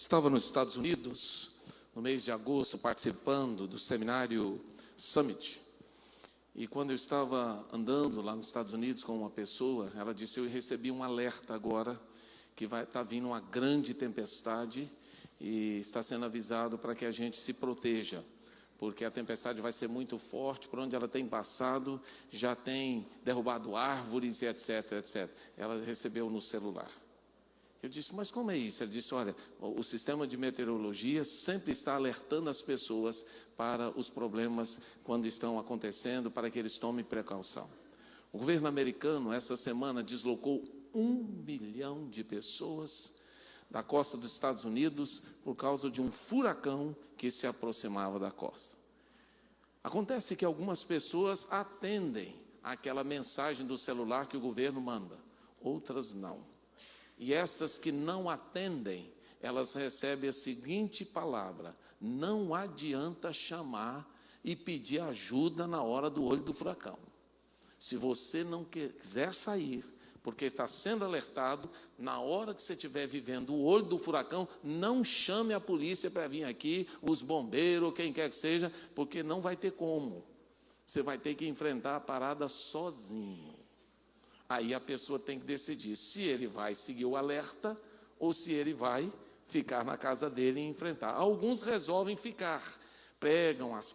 estava nos Estados Unidos, no mês de agosto, participando do seminário Summit. E quando eu estava andando lá nos Estados Unidos com uma pessoa, ela disse: eu recebi um alerta agora, que está vindo uma grande tempestade, e está sendo avisado para que a gente se proteja, porque a tempestade vai ser muito forte, por onde ela tem passado, já tem derrubado árvores, e etc, etc. Ela recebeu no celular. Eu disse: mas como é isso? Ela disse: olha, o sistema de meteorologia sempre está alertando as pessoas para os problemas quando estão acontecendo, para que eles tomem precaução. O governo americano, essa semana, deslocou 1 milhão de pessoas da costa dos Estados Unidos por causa de um furacão que se aproximava da costa. Acontece que algumas pessoas atendem àquela mensagem do celular que o governo manda, outras não. E estas que não atendem, elas recebem a seguinte palavra: não adianta chamar e pedir ajuda na hora do olho do furacão. Se você não quiser sair, porque está sendo alertado, na hora que você estiver vivendo o olho do furacão, não chame a polícia para vir aqui, os bombeiros, quem quer que seja, porque não vai ter como. Você vai ter que enfrentar a parada sozinho. Aí a pessoa tem que decidir se ele vai seguir o alerta ou se ele vai ficar na casa dele e enfrentar. Alguns resolvem ficar, pregam as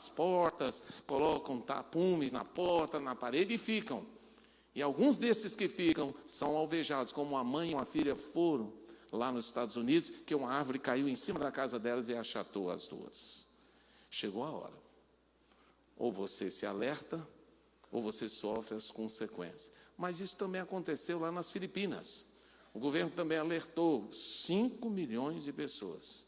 portas, colocam tapumes na porta, na parede e ficam. E alguns desses que ficam são alvejados, como a mãe e uma filha foram lá nos Estados Unidos, que uma árvore caiu em cima da casa delas e achatou as duas. Chegou a hora. Ou você se alerta, ou você sofre as consequências. Mas isso também aconteceu lá nas Filipinas. O governo também alertou 5 milhões de pessoas.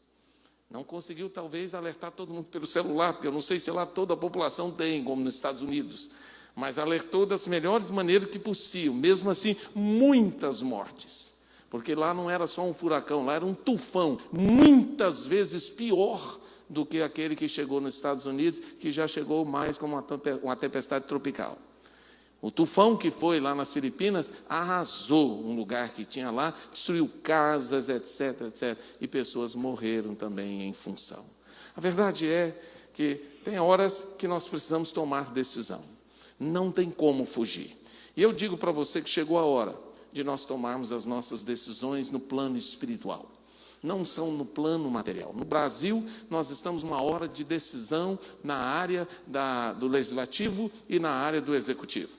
Não conseguiu, talvez, alertar todo mundo pelo celular, porque eu não sei se lá toda a população tem, como nos Estados Unidos. Mas alertou das melhores maneiras que possível. Mesmo assim, muitas mortes. Porque lá não era só um furacão, lá era um tufão, muitas vezes pior do que aquele que chegou nos Estados Unidos, que já chegou mais como uma tempestade tropical. O tufão que foi lá nas Filipinas arrasou um lugar que tinha lá, destruiu casas, etc, etc, e pessoas morreram também em função. A verdade é que tem horas que nós precisamos tomar decisão. Não tem como fugir. E eu digo para você que chegou a hora de nós tomarmos as nossas decisões no plano espiritual. Não são no plano material. No Brasil, nós estamos numa hora de decisão na área do legislativo e na área do executivo.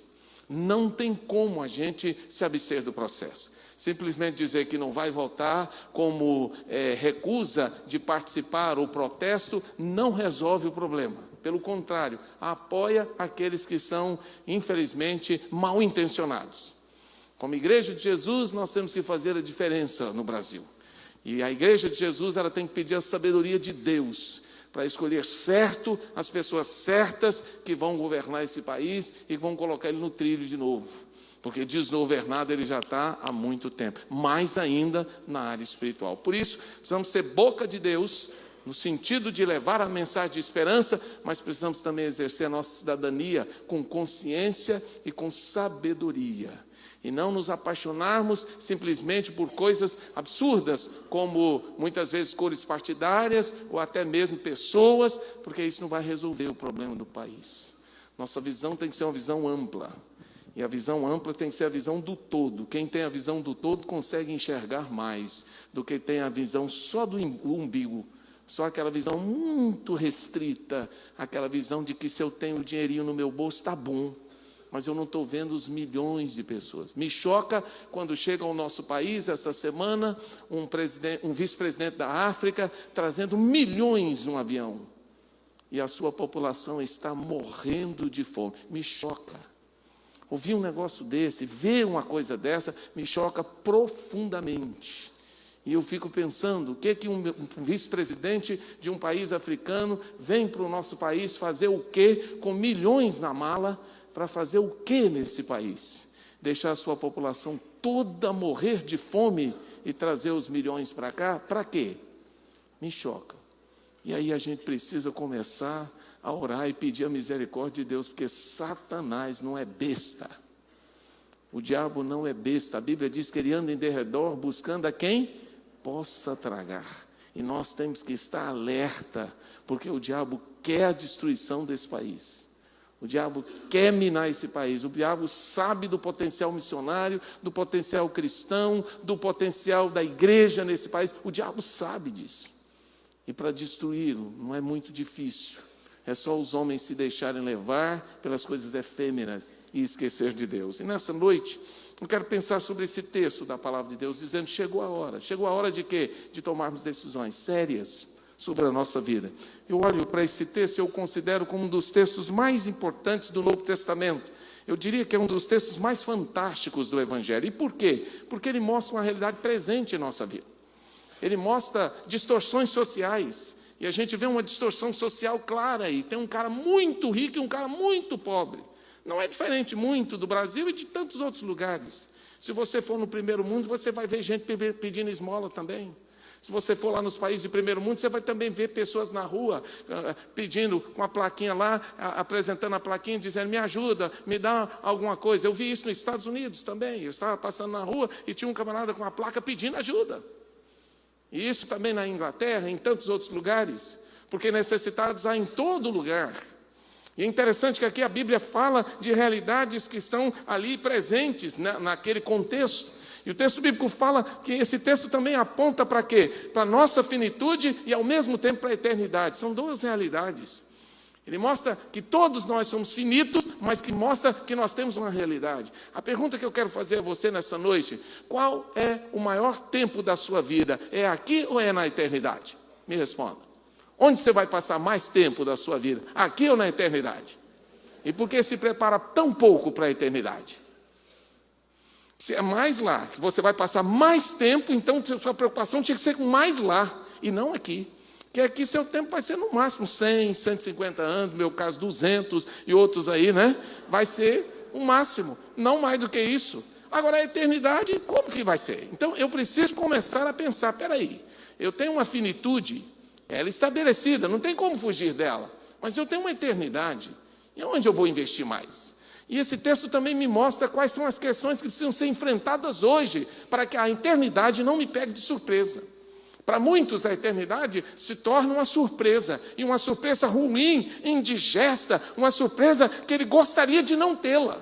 Não tem como a gente se abster do processo. Simplesmente dizer que não vai votar como recusa de participar ou protesto não resolve o problema. Pelo contrário, apoia aqueles que são, infelizmente, mal intencionados. Como Igreja de Jesus, nós temos que fazer a diferença no Brasil. E a Igreja de Jesus, ela tem que pedir a sabedoria de Deus para escolher certo as pessoas certas que vão governar esse país e que vão colocar ele no trilho de novo. Porque desgovernado ele já está há muito tempo. Mais ainda na área espiritual. Por isso, precisamos ser boca de Deus, no sentido de levar a mensagem de esperança, mas precisamos também exercer a nossa cidadania com consciência e com sabedoria. E não nos apaixonarmos simplesmente por coisas absurdas, como muitas vezes cores partidárias, ou até mesmo pessoas, porque isso não vai resolver o problema do país. Nossa visão tem que ser uma visão ampla. E a visão ampla tem que ser a visão do todo. Quem tem a visão do todo consegue enxergar mais do que tem a visão só do umbigo. Só aquela visão muito restrita, aquela visão de que se eu tenho dinheirinho no meu bolso, está bom. Mas eu não estou vendo os milhões de pessoas. Me choca quando chega ao nosso país, essa semana, um vice-presidente da África, trazendo milhões num avião. E a sua população está morrendo de fome. Me choca. Ouvir um negócio desse, ver uma coisa dessa, me choca profundamente. E eu fico pensando, o que um vice-presidente de um país africano vem para o nosso país fazer o quê com milhões na mala? Para fazer o que nesse país? Deixar a sua população toda morrer de fome e trazer os milhões para cá? Para quê? Me choca. E aí a gente precisa começar a orar e pedir a misericórdia de Deus, porque Satanás não é besta. O diabo não é besta. A Bíblia diz que ele anda em derredor buscando a quem possa tragar. E nós temos que estar alerta, porque o diabo quer a destruição desse país. O diabo quer minar esse país. O diabo sabe do potencial missionário, do potencial cristão, do potencial da igreja nesse país. O diabo sabe disso. E para destruí-lo não é muito difícil. É só os homens se deixarem levar pelas coisas efêmeras e esquecer de Deus. E nessa noite, eu quero pensar sobre esse texto da palavra de Deus, dizendo: chegou a hora. Chegou a hora de quê? De tomarmos decisões sérias sobre a nossa vida. Eu olho para esse texto e eu considero como um dos textos mais importantes do Novo Testamento. Eu diria que é um dos textos mais fantásticos do Evangelho. E por quê? Porque ele mostra uma realidade presente em nossa vida. Ele mostra distorções sociais. E a gente vê uma distorção social clara aí. Tem um cara muito rico e um cara muito pobre. Não é diferente muito do Brasil e de tantos outros lugares. Se você for no primeiro mundo, você vai ver gente pedindo esmola também. Se você for lá nos países de primeiro mundo, você vai também ver pessoas na rua pedindo, com a plaquinha lá, apresentando a plaquinha, dizendo: me ajuda, me dá alguma coisa. Eu vi isso nos Estados Unidos também. Eu estava passando na rua e tinha um camarada com uma placa pedindo ajuda. E isso também na Inglaterra, em tantos outros lugares, porque necessitados há em todo lugar. E é interessante que aqui a Bíblia fala de realidades que estão ali presentes naquele contexto. E o texto bíblico fala que esse texto também aponta para quê? Para a nossa finitude e ao mesmo tempo para a eternidade. São duas realidades. Ele mostra que todos nós somos finitos, mas que mostra que nós temos uma realidade. A pergunta que eu quero fazer a você nessa noite: qual é o maior tempo da sua vida? É aqui ou é na eternidade? Me responda. Onde você vai passar mais tempo da sua vida? Aqui ou na eternidade? E por que se prepara tão pouco para a eternidade? Se é mais lá, que você vai passar mais tempo, então sua preocupação tinha que ser com mais lá, e não aqui. Que aqui seu tempo vai ser no máximo 100, 150 anos, no meu caso 200 e outros aí, né? Vai ser o máximo, não mais do que isso. Agora a eternidade, como que vai ser? Então eu preciso começar a pensar: peraí, eu tenho uma finitude, ela é estabelecida, não tem como fugir dela, mas eu tenho uma eternidade, e onde eu vou investir mais? E esse texto também me mostra quais são as questões que precisam ser enfrentadas hoje, para que a eternidade não me pegue de surpresa. Para muitos, a eternidade se torna uma surpresa, e uma surpresa ruim, indigesta, uma surpresa que ele gostaria de não tê-la.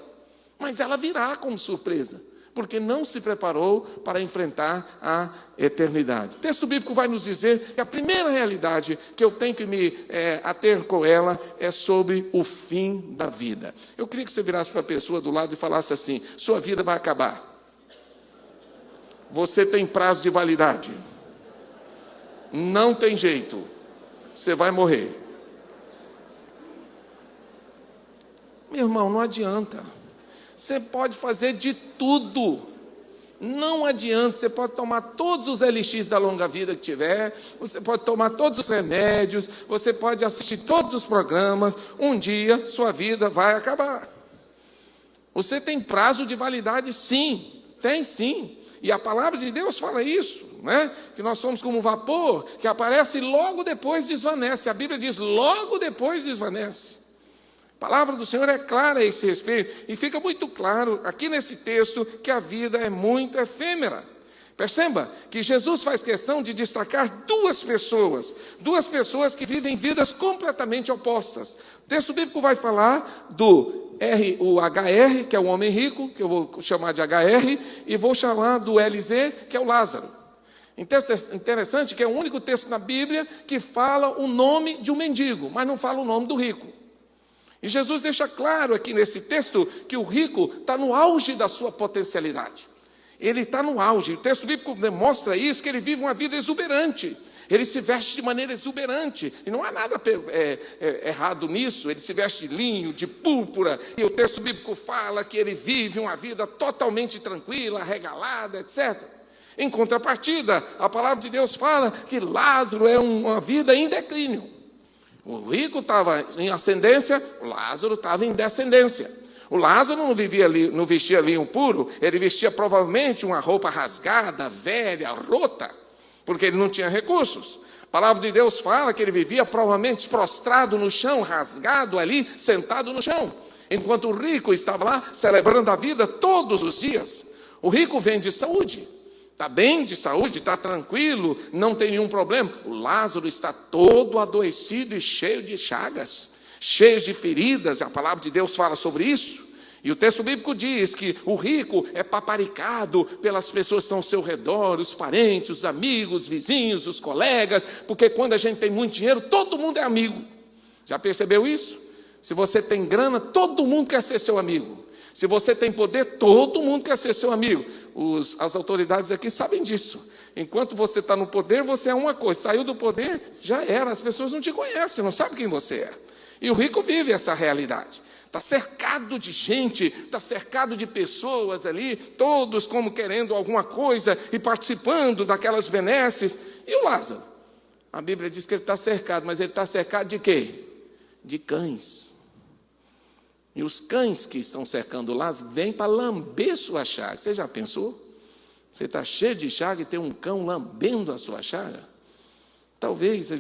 Mas ela virá como surpresa, porque não se preparou para enfrentar a eternidade. O texto bíblico vai nos dizer que a primeira realidade que eu tenho que me ater com ela é sobre o fim da vida. Eu queria que você virasse para a pessoa do lado e falasse assim: sua vida vai acabar. Você tem prazo de validade. Não tem jeito. Você vai morrer. Meu irmão, não adianta. Você pode fazer de tudo. Não adianta. Você pode tomar todos os elixires da longa vida que tiver. Você pode tomar todos os remédios. Você pode assistir todos os programas. Um dia, sua vida vai acabar. Você tem prazo de validade? Sim. Tem sim. E a palavra de Deus fala isso, né? Que nós somos como um vapor que aparece e logo depois desvanece. A Bíblia diz: logo depois desvanece. A palavra do Senhor é clara a esse respeito. E fica muito claro aqui nesse texto que a vida é muito efêmera. Perceba que Jesus faz questão de destacar duas pessoas que vivem vidas completamente opostas. O texto bíblico vai falar do o HR, que é o homem rico, que eu vou chamar de HR, e vou chamar do LZ, que é o Lázaro. Interessante que é o único texto na Bíblia que fala o nome de um mendigo, mas não fala o nome do rico. E Jesus deixa claro aqui nesse texto que o rico está no auge da sua potencialidade. Ele está no auge. O texto bíblico demonstra isso, que ele vive uma vida exuberante. Ele se veste de maneira exuberante. E não há nada errado nisso. Ele se veste de linho, de púrpura. E o texto bíblico fala que ele vive uma vida totalmente tranquila, regalada, etc. Em contrapartida, a palavra de Deus fala que Lázaro é uma vida em declínio. O rico estava em ascendência, o Lázaro estava em descendência. O Lázaro não vestia linho puro, ele vestia provavelmente uma roupa rasgada, velha, rota, porque ele não tinha recursos. A palavra de Deus fala que ele vivia provavelmente prostrado no chão, rasgado ali, sentado no chão, enquanto o rico estava lá celebrando a vida todos os dias. O rico vende saúde, Está bem de saúde, está tranquilo, não tem nenhum problema. O Lázaro está todo adoecido e cheio de chagas, cheio de feridas. A palavra de Deus fala sobre isso. E o texto bíblico diz que o rico é paparicado pelas pessoas que estão ao seu redor, os parentes, os amigos, os vizinhos, os colegas, porque quando a gente tem muito dinheiro, todo mundo é amigo. Já percebeu isso? Se você tem grana, todo mundo quer ser seu amigo. Se você tem poder, todo mundo quer ser seu amigo. As autoridades aqui sabem disso. Enquanto você está no poder, você é uma coisa. Saiu do poder, já era. As pessoas não te conhecem, não sabem quem você é. E o rico vive essa realidade. Está cercado de gente, está cercado de pessoas ali, todos como querendo alguma coisa e participando daquelas benesses. E o Lázaro? A Bíblia diz que ele está cercado, mas ele está cercado de quê? De cães. E os cães que estão cercando o Lázaro vêm para lamber sua chaga. Você já pensou? Você está cheio de chaga e tem um cão lambendo a sua chaga? Talvez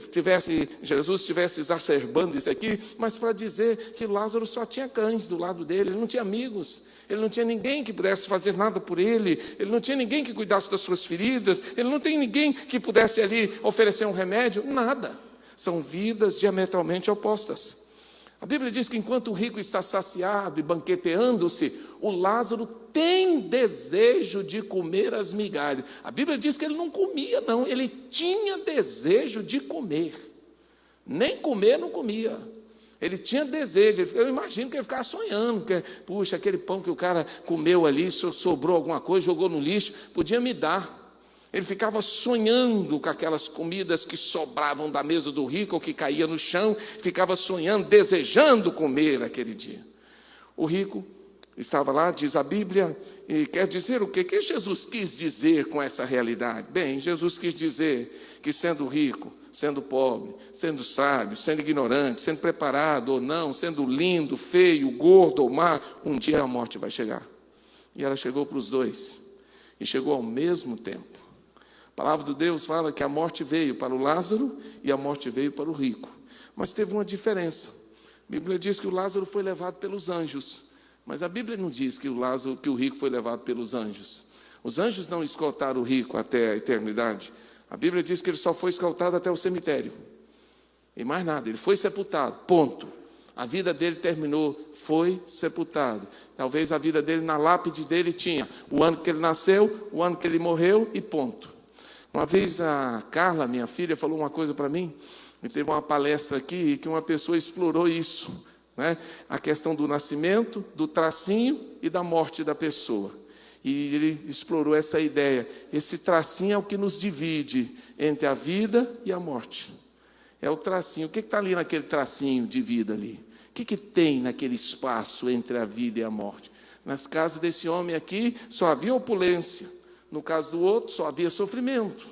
Jesus estivesse exacerbando isso aqui, mas para dizer que Lázaro só tinha cães do lado dele, ele não tinha amigos, ele não tinha ninguém que pudesse fazer nada por ele não tinha ninguém que cuidasse das suas feridas, ele não tem ninguém que pudesse ali oferecer um remédio, nada. São vidas diametralmente opostas. A Bíblia diz que enquanto o rico está saciado e banqueteando-se, o Lázaro tem desejo de comer as migalhas. A Bíblia diz que ele não comia, não, ele tinha desejo de comer. Nem comer não comia. Ele tinha desejo, eu imagino que ele ficava sonhando, que, puxa, aquele pão que o cara comeu ali, sobrou alguma coisa, jogou no lixo, podia me dar. Ele ficava sonhando com aquelas comidas que sobravam da mesa do rico, ou que caía no chão, ficava sonhando, desejando comer aquele dia. O rico estava lá, diz a Bíblia, e quer dizer o quê? O que Jesus quis dizer com essa realidade? Bem, Jesus quis dizer que sendo rico, sendo pobre, sendo sábio, sendo ignorante, sendo preparado ou não, sendo lindo, feio, gordo ou magro, um dia a morte vai chegar. E ela chegou para os dois, e chegou ao mesmo tempo. A palavra de Deus fala que a morte veio para o Lázaro e a morte veio para o rico. Mas teve uma diferença. A Bíblia diz que o Lázaro foi levado pelos anjos. Mas a Bíblia não diz que o rico foi levado pelos anjos. Os anjos não escoltaram o rico até a eternidade. A Bíblia diz que ele só foi escoltado até o cemitério. E mais nada, ele foi sepultado, ponto. A vida dele terminou, foi sepultado. Talvez a vida dele, na lápide dele, tinha o ano que ele nasceu, o ano que ele morreu e ponto. Uma vez a Carla, minha filha, falou uma coisa para mim, e teve uma palestra aqui, que uma pessoa explorou isso, né? A questão do nascimento, do tracinho e da morte da pessoa. E ele explorou essa ideia. Esse tracinho é o que nos divide entre a vida e a morte. É o tracinho. O que está ali naquele tracinho de vida ali? O que tem naquele espaço entre a vida e a morte? Nas casos desse homem aqui, só havia opulência. No caso do outro, só havia sofrimento.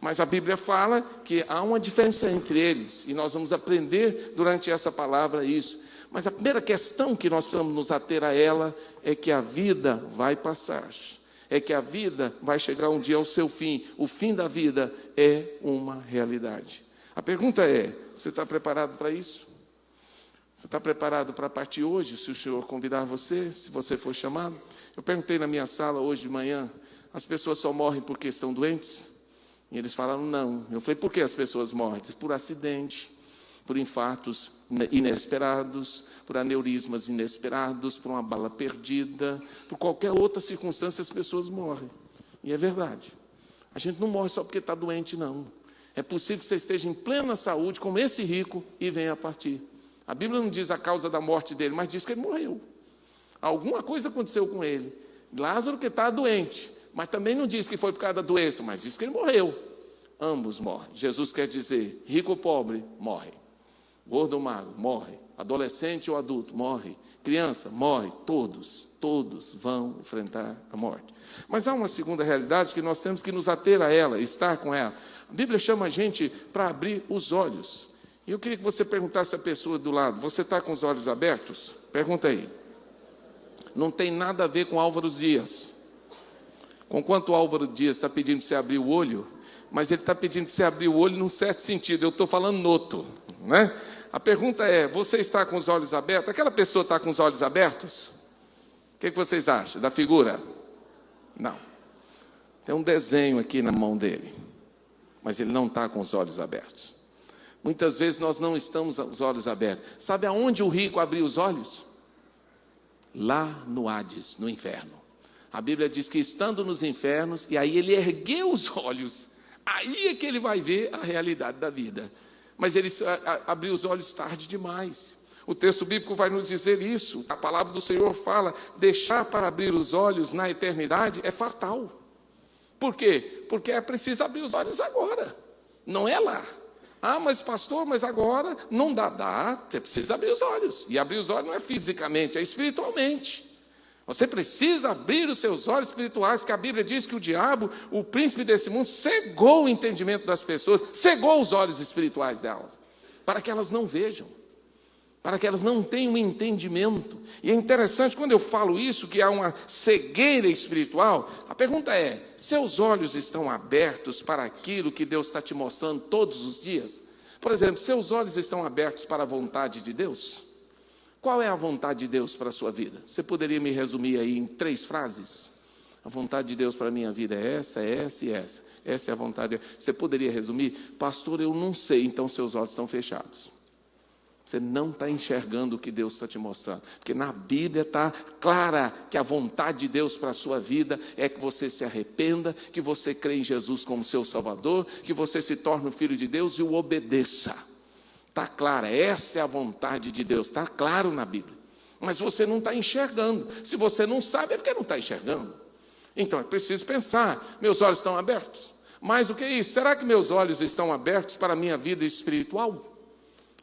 Mas a Bíblia fala que há uma diferença entre eles, e nós vamos aprender durante essa palavra isso. Mas a primeira questão que nós precisamos nos ater a ela é que a vida vai passar. É que a vida vai chegar um dia ao seu fim. O fim da vida é uma realidade. A pergunta é, você está preparado para isso? Você está preparado para partir hoje, se o Senhor convidar você, se você for chamado? Eu perguntei na minha sala hoje de manhã, as pessoas só morrem porque estão doentes? E eles falaram, não. Eu falei, por que as pessoas morrem? Por acidente, por infartos inesperados, por aneurismas inesperados, por uma bala perdida, por qualquer outra circunstância as pessoas morrem. E é verdade. A gente não morre só porque está doente, não. É possível que você esteja em plena saúde, como esse rico, e venha a partir. A Bíblia não diz a causa da morte dele, mas diz que ele morreu. Alguma coisa aconteceu com ele. Lázaro que está doente, mas também não diz que foi por causa da doença, mas diz que ele morreu. Ambos morrem. Jesus quer dizer, rico ou pobre, morre. Gordo ou magro, morre. Adolescente ou adulto, morre. Criança, morre. Todos vão enfrentar a morte. Mas há uma segunda realidade que nós temos que nos ater a ela, estar com ela. A Bíblia chama a gente para abrir os olhos. E eu queria que você perguntasse à pessoa do lado, você está com os olhos abertos? Pergunta aí. Não tem nada a ver com Álvaro Dias. Com quanto o Álvaro Dias está pedindo para você abrir o olho, mas ele está pedindo para você abrir o olho num certo sentido, eu estou falando no outro, né? A pergunta é, você está com os olhos abertos? Aquela pessoa está com os olhos abertos? O que vocês acham da figura? Não. Tem um desenho aqui na mão dele, mas ele não está com os olhos abertos. Muitas vezes nós não estamos com os olhos abertos. Sabe aonde o rico abriu os olhos? Lá no Hades, no inferno. A Bíblia diz que estando nos infernos, e aí ele ergueu os olhos, aí é que ele vai ver a realidade da vida. Mas ele abriu os olhos tarde demais. O texto bíblico vai nos dizer isso. A palavra do Senhor fala, deixar para abrir os olhos na eternidade é fatal. Por quê? Porque é preciso abrir os olhos agora, não é lá. Ah, mas pastor, mas agora não dá, você precisa abrir os olhos. E abrir os olhos não é fisicamente, é espiritualmente. Você precisa abrir os seus olhos espirituais, porque a Bíblia diz que o diabo, o príncipe desse mundo, cegou o entendimento das pessoas, cegou os olhos espirituais delas, para que elas não vejam, para que elas não tenham entendimento. E é interessante, quando eu falo isso, que há uma cegueira espiritual, a pergunta é, seus olhos estão abertos para aquilo que Deus está te mostrando todos os dias? Por exemplo, seus olhos estão abertos para a vontade de Deus? Qual é a vontade de Deus para a sua vida? Você poderia me resumir aí em 3 frases? A vontade de Deus para a minha vida é essa e essa. Essa é a vontade. Você poderia resumir? Pastor, eu não sei, então seus olhos estão fechados. Você não está enxergando o que Deus está te mostrando. Porque na Bíblia está clara que a vontade de Deus para a sua vida é que você se arrependa, que você crê em Jesus como seu Salvador, que você se torne um filho de Deus e o obedeça. Está clara, essa é a vontade de Deus, está claro na Bíblia. Mas você não está enxergando. Se você não sabe, é porque não está enxergando. Então é preciso pensar, meus olhos estão abertos? Mais do que isso, será que meus olhos estão abertos para a minha vida espiritual?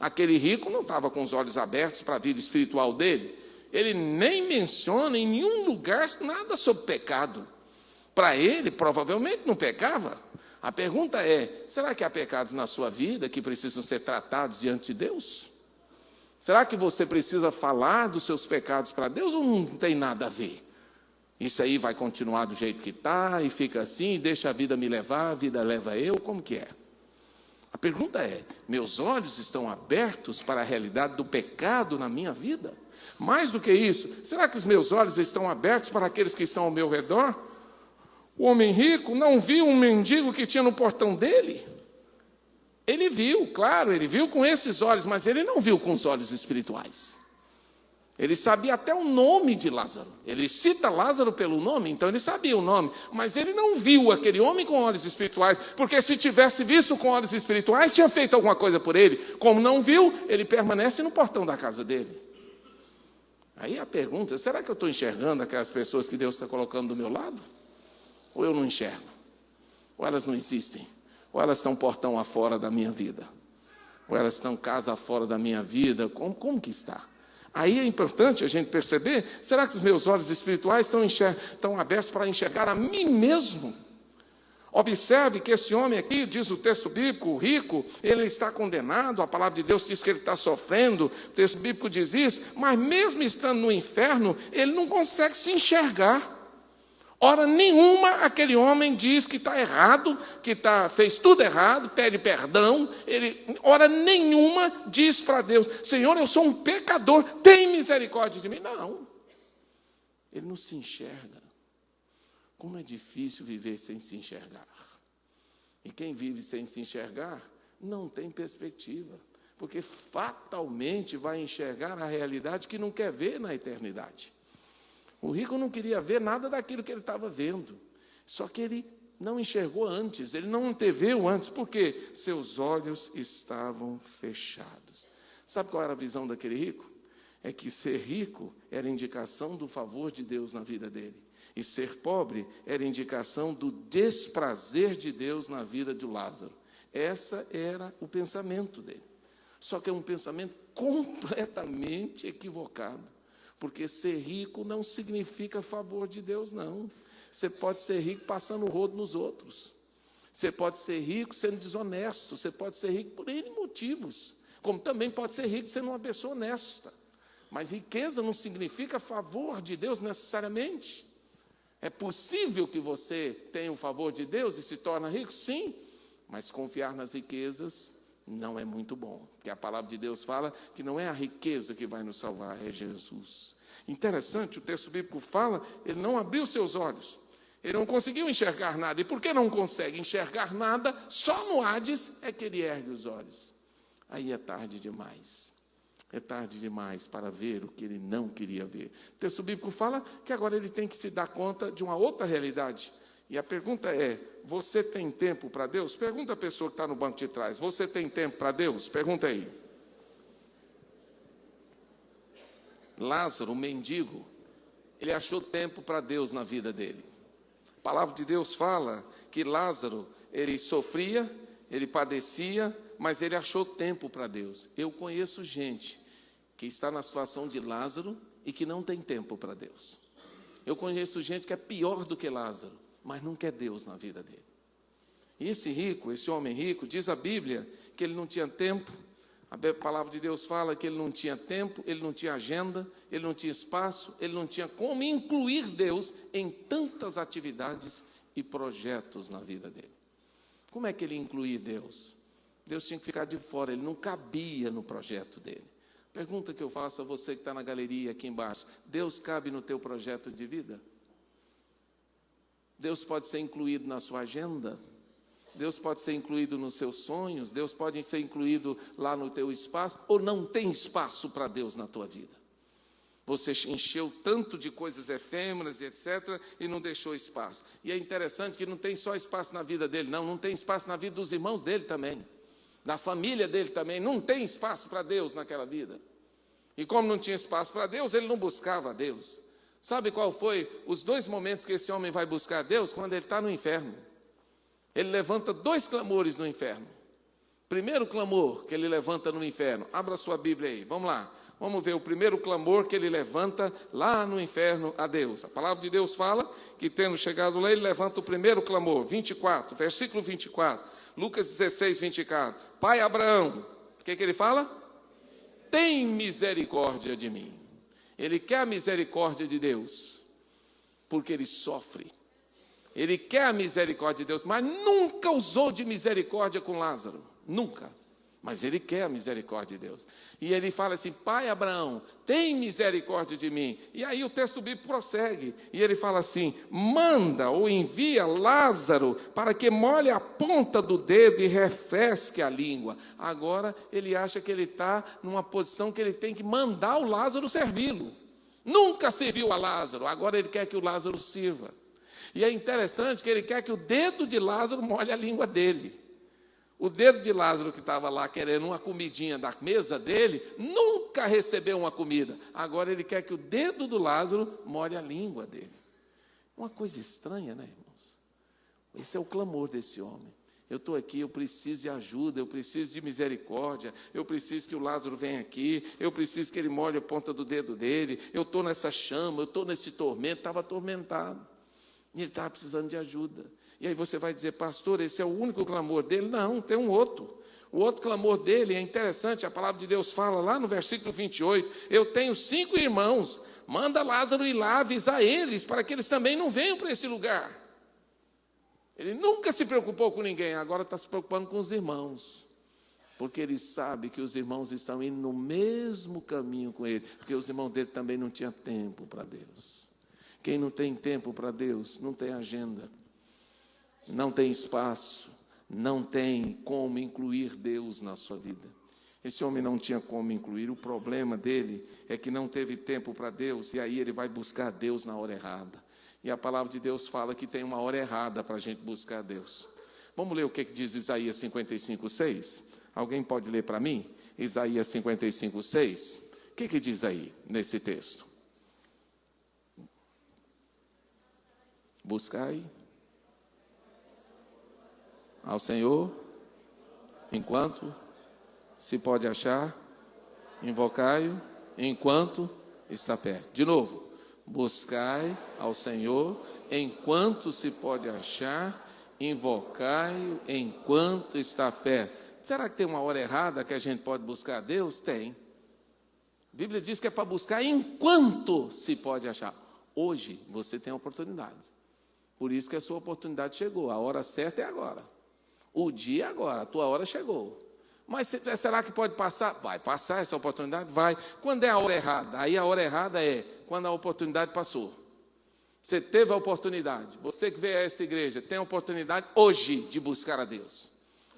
Aquele rico não estava com os olhos abertos para a vida espiritual dele. Ele nem menciona em nenhum lugar nada sobre pecado. Para ele, provavelmente não pecava. A pergunta é, será que há pecados na sua vida que precisam ser tratados diante de Deus? Será que você precisa falar dos seus pecados para Deus ou não tem nada a ver? Isso aí vai continuar do jeito que está e fica assim, deixa a vida me levar, a vida leva eu, como que é? A pergunta é, meus olhos estão abertos para a realidade do pecado na minha vida? Mais do que isso, será que os meus olhos estão abertos para aqueles que estão ao meu redor? O homem rico não viu um mendigo que tinha no portão dele? Ele viu, claro, ele viu com esses olhos, mas ele não viu com os olhos espirituais. Ele sabia até o nome de Lázaro. Ele cita Lázaro pelo nome, então ele sabia o nome. Mas ele não viu aquele homem com olhos espirituais, porque se tivesse visto com olhos espirituais, tinha feito alguma coisa por ele. Como não viu, ele permanece no portão da casa dele. Aí a pergunta, será que eu estou enxergando aquelas pessoas que Deus está colocando do meu lado? Ou eu não enxergo? Ou elas não existem? Ou elas estão portão afora da minha vida? Ou elas estão casa afora da minha vida? Como que está? Aí é importante a gente perceber, será que os meus olhos espirituais estão abertos para enxergar a mim mesmo? Observe que esse homem aqui, diz o texto bíblico, o rico, ele está condenado, a palavra de Deus diz que ele está sofrendo, o texto bíblico diz isso, mas mesmo estando no inferno, ele não consegue se enxergar. Hora nenhuma aquele homem diz que está errado, que fez tudo errado, pede perdão. Hora nenhuma diz para Deus, Senhor, eu sou um pecador, tem misericórdia de mim. Não, ele não se enxerga. Como é difícil viver sem se enxergar. E quem vive sem se enxergar, não tem perspectiva. Porque fatalmente vai enxergar a realidade que não quer ver na eternidade. O rico não queria ver nada daquilo que ele estava vendo. Só que ele não enxergou antes, ele não anteveu antes. Por quê? Seus olhos estavam fechados. Sabe qual era a visão daquele rico? É que ser rico era indicação do favor de Deus na vida dele. E ser pobre era indicação do desprazer de Deus na vida de Lázaro. Esse era o pensamento dele. Só que é um pensamento completamente equivocado. Porque ser rico não significa favor de Deus, não. Você pode ser rico passando o rodo nos outros. Você pode ser rico sendo desonesto. Você pode ser rico por N motivos. Como também pode ser rico sendo uma pessoa honesta. Mas riqueza não significa favor de Deus necessariamente. É possível que você tenha o favor de Deus e se torne rico? Sim. Mas confiar nas riquezas não é muito bom, porque a palavra de Deus fala que não é a riqueza que vai nos salvar, é Jesus. Interessante, o texto bíblico fala, ele não abriu seus olhos, Ele não conseguiu enxergar nada. E por que não consegue enxergar nada? Só no Hades é que ele ergue os olhos. Aí é tarde demais. É tarde demais para ver o que ele não queria ver. O texto bíblico fala que agora ele tem que se dar conta de uma outra realidade. E a pergunta é, você tem tempo para Deus? Pergunta a pessoa que está no banco de trás, você tem tempo para Deus? Pergunta aí. Lázaro, o mendigo, ele achou tempo para Deus na vida dele. A palavra de Deus fala que Lázaro, ele sofria, ele padecia, mas ele achou tempo para Deus. Eu conheço gente que está na situação de Lázaro e que não tem tempo para Deus. Eu conheço gente que é pior do que Lázaro, mas não quer Deus na vida dele. E esse rico, esse homem rico, diz a Bíblia que ele não tinha tempo. A palavra de Deus fala que ele não tinha tempo, ele não tinha agenda, ele não tinha espaço, ele não tinha como incluir Deus em tantas atividades e projetos na vida dele. Como é que ele incluía Deus? Deus tinha que ficar de fora, ele não cabia no projeto dele. Pergunta que eu faço a você que está na galeria aqui embaixo: Deus cabe no teu projeto de vida? Deus pode ser incluído na sua agenda? Deus pode ser incluído nos seus sonhos? Deus pode ser incluído lá no teu espaço? Ou não tem espaço para Deus na tua vida? Você encheu tanto de coisas efêmeras e etc. e não deixou espaço. E é interessante que não tem só espaço na vida dele, não tem espaço na vida dos irmãos dele também. Da família dele também, não tem espaço para Deus naquela vida. E como não tinha espaço para Deus, ele não buscava a Deus. Sabe qual foi os 2 momentos que esse homem vai buscar a Deus? Quando ele está no inferno. Ele levanta 2 clamores no inferno. Primeiro clamor que ele levanta no inferno, abra sua Bíblia aí, vamos lá. Vamos ver o primeiro clamor que ele levanta lá no inferno a Deus. A palavra de Deus fala que, tendo chegado lá, ele levanta o primeiro clamor, 24, versículo 24. Lucas 16, 24. Pai Abraão, o que ele fala? Tem misericórdia de mim. Ele quer a misericórdia de Deus, porque ele sofre. Ele quer a misericórdia de Deus, mas nunca usou de misericórdia com Lázaro. Nunca. Mas ele quer a misericórdia de Deus. E ele fala assim: Pai Abraão, tem misericórdia de mim. E aí o texto bíblico prossegue. E ele fala assim: manda ou envia Lázaro para que molhe a ponta do dedo e refresque a língua. Agora ele acha que ele está numa posição que ele tem que mandar o Lázaro servi-lo. Nunca serviu a Lázaro, agora ele quer que o Lázaro sirva. E é interessante que ele quer que o dedo de Lázaro molhe a língua dele. O dedo de Lázaro, que estava lá querendo uma comidinha da mesa dele, nunca recebeu uma comida. Agora ele quer que o dedo do Lázaro molhe a língua dele. Uma coisa estranha, né, irmãos? Esse é o clamor desse homem. Eu estou aqui, eu preciso de ajuda, eu preciso de misericórdia, eu preciso que o Lázaro venha aqui, eu preciso que ele molhe a ponta do dedo dele, eu estou nessa chama, eu estou nesse tormento, estava atormentado. E ele estava precisando de ajuda. E aí você vai dizer: pastor, esse é o único clamor dele? Não, tem um outro. O outro clamor dele é interessante, a palavra de Deus fala lá no versículo 28, eu tenho 5 irmãos, manda Lázaro ir lá avisar eles, para que eles também não venham para esse lugar. Ele nunca se preocupou com ninguém, agora está se preocupando com os irmãos, porque ele sabe que os irmãos estão indo no mesmo caminho com ele, porque os irmãos dele também não tinham tempo para Deus. Quem não tem tempo para Deus, não tem agenda, não tem espaço, não tem como incluir Deus na sua vida. Esse homem não tinha como incluir, o problema dele é que não teve tempo para Deus, e aí ele vai buscar Deus na hora errada. E a palavra de Deus fala que tem uma hora errada para a gente buscar Deus. Vamos ler o que diz Isaías 55, 6? Alguém pode ler para mim? Isaías 55, 6. O que diz aí, nesse texto? Buscai ao Senhor enquanto se pode achar, invocai-o enquanto está perto. De novo, buscai ao Senhor enquanto se pode achar, invocai-o enquanto está perto. Será que tem uma hora errada que a gente pode buscar a Deus? Tem. A Bíblia diz que é para buscar enquanto se pode achar. Hoje você tem a oportunidade. Por isso que a sua oportunidade chegou. A hora certa é agora. O dia é agora, a tua hora chegou. Mas será que pode passar? Vai passar essa oportunidade? Vai. Quando é a hora errada? Aí a hora errada é quando a oportunidade passou. Você teve a oportunidade, você que veio a essa igreja, tem a oportunidade hoje de buscar a Deus.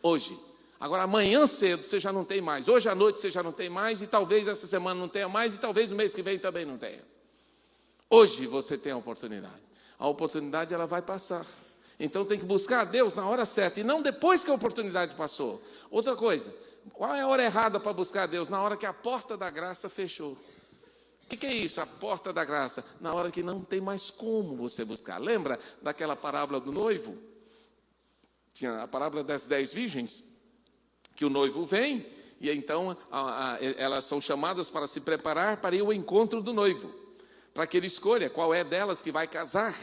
Hoje. Agora, amanhã cedo você já não tem mais. Hoje à noite você já não tem mais. E talvez essa semana não tenha mais. E talvez no mês que vem também não tenha. Hoje você tem a oportunidade. A oportunidade ela vai passar. Então tem que buscar a Deus na hora certa. E não depois que a oportunidade passou. Outra coisa. Qual é a hora errada para buscar a Deus? Na hora que a porta da graça fechou. O que é isso, a porta da graça? Na hora que não tem mais como você buscar. Lembra daquela parábola do noivo? Tinha a parábola das 10 virgens, que o noivo vem, e então elas são chamadas para se preparar para ir ao encontro do noivo, para que ele escolha qual é delas que vai casar.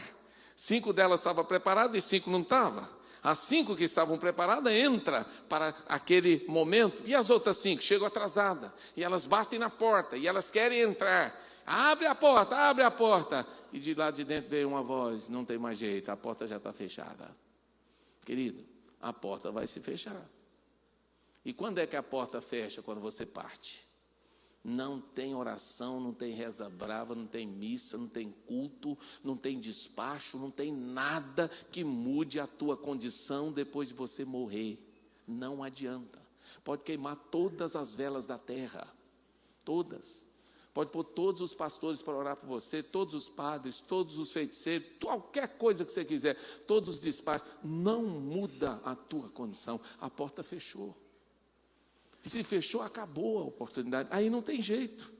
5 delas estavam preparadas e 5 não estavam. As 5 que estavam preparadas entram para aquele momento, e as outras 5 chegam atrasadas, e elas batem na porta, e elas querem entrar. Abre a porta, e de lá de dentro veio uma voz, não tem mais jeito, a porta já está fechada. Querido, a porta vai se fechar. E quando é que a porta fecha? Quando você parte. Não tem oração, não tem reza brava, não tem missa, não tem culto, não tem despacho, não tem nada que mude a tua condição depois de você morrer. Não adianta. Pode queimar todas as velas da terra, todas. Pode pôr todos os pastores para orar por você, todos os padres, todos os feiticeiros, qualquer coisa que você quiser, todos os despachos. Não muda a tua condição. A porta fechou. E se fechou, acabou a oportunidade. Aí não tem jeito.